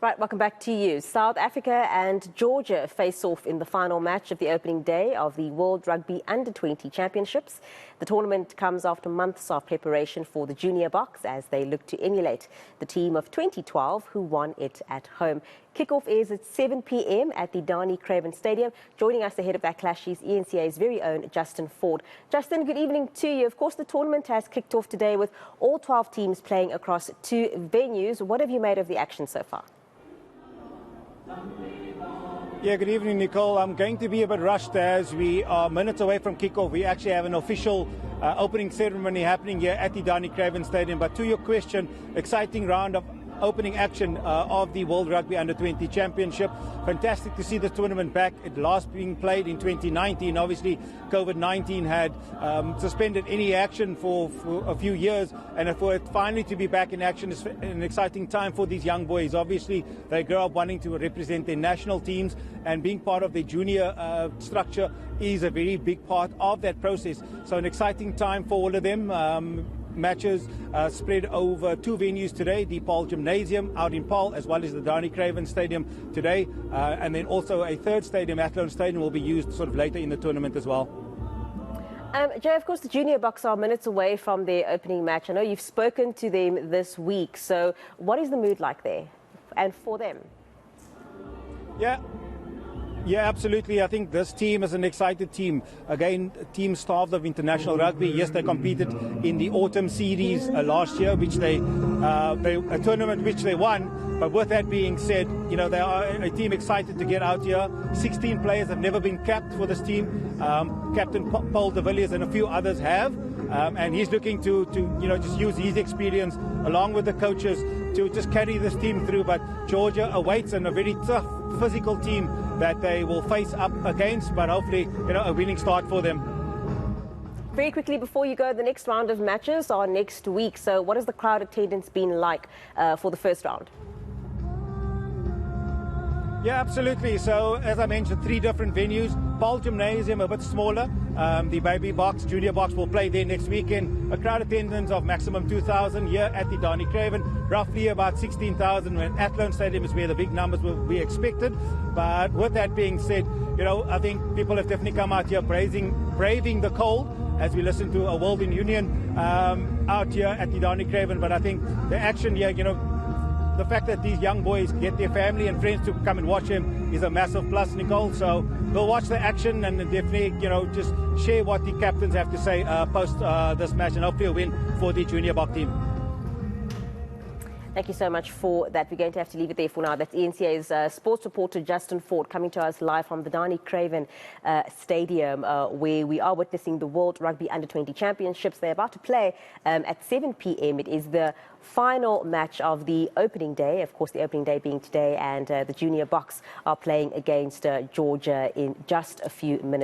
Right, welcome back to you. South Africa and Georgia face off in the final match of the opening day of the World Rugby U20 Championships. The tournament comes after months of preparation for the Junior Boks as they look to emulate the team of 2012 who won it at home. Kickoff is at 7 p.m. at the Dani Craven Stadium. Joining us ahead of that clash is eNCA's very own Justin Ford. Justin, good evening to you. Of course, the tournament has kicked off today with all 12 teams playing across 2 venues. What have you made of the action so far? Yeah, good evening, Nicole. I'm going to be a bit rushed as we are minutes away from kickoff. We actually have an official opening ceremony happening here at the Dani Craven Stadium. But to your question, exciting round of opening action of the World Rugby U20 Championship. Fantastic to see the tournament back. It last being played in 2019. Obviously, COVID-19 had suspended any action for a few years, and for it finally to be back in action is an exciting time for these young boys. Obviously, they grow up wanting to represent their national teams, and being part of the junior structure is a very big part of that process. So an exciting time for all of them. Matches spread over 2 venues today, the Paul Gymnasium out in Paul, as well as the Dani Craven Stadium today, and then also a third stadium, Athlone Stadium, will be used sort of later in the tournament as well. Jay, of course, the Junior Boks are minutes away from their opening match. I know you've spoken to them this week, so what is the mood like there and for them? Yeah, absolutely. I think this team is an excited team. Again, a team starved of international rugby. Yes, they competed in the autumn series last year, which a tournament which they won. But with that being said, you know, they are a team excited to get out here. 16 players have never been capped for this team. Captain Paul de Villiers and a few others have. And he's looking to just use his experience along with the coaches to just carry this team through. But Georgia awaits, and a very tough physical team that they will face up against, but hopefully, a winning start for them. Very quickly, before you go, the next round of matches are next week. So what has the crowd attendance been like for the first round? Yeah, absolutely. So, as I mentioned, 3 different venues. Paul Gymnasium, a bit smaller. The Baby Boks, Junior Boks will play there next weekend. A crowd attendance of maximum 2,000 here at the Dani Craven. Roughly about 16,000 when Athlone Stadium is where the big numbers will be expected. But with that being said, I think people have definitely come out here braving the cold as we listen to a World in Union out here at the Dani Craven. But I think the action here, the fact that these young boys get their family and friends to come and watch him is a massive plus, Nicole. So we'll watch the action and definitely, just share what the captains have to say post this match, and hopefully a win for the Junior Boks team. Thank you so much for that. We're going to have to leave it there for now. That's eNCA's sports reporter Justin Ford coming to us live from the Dani Craven Stadium, where we are witnessing the World Rugby U20 Championships. They're about to play at 7 p.m. It is the final match of the opening day. Of course, the opening day being today, and the Junior Boks are playing against Georgia in just a few minutes.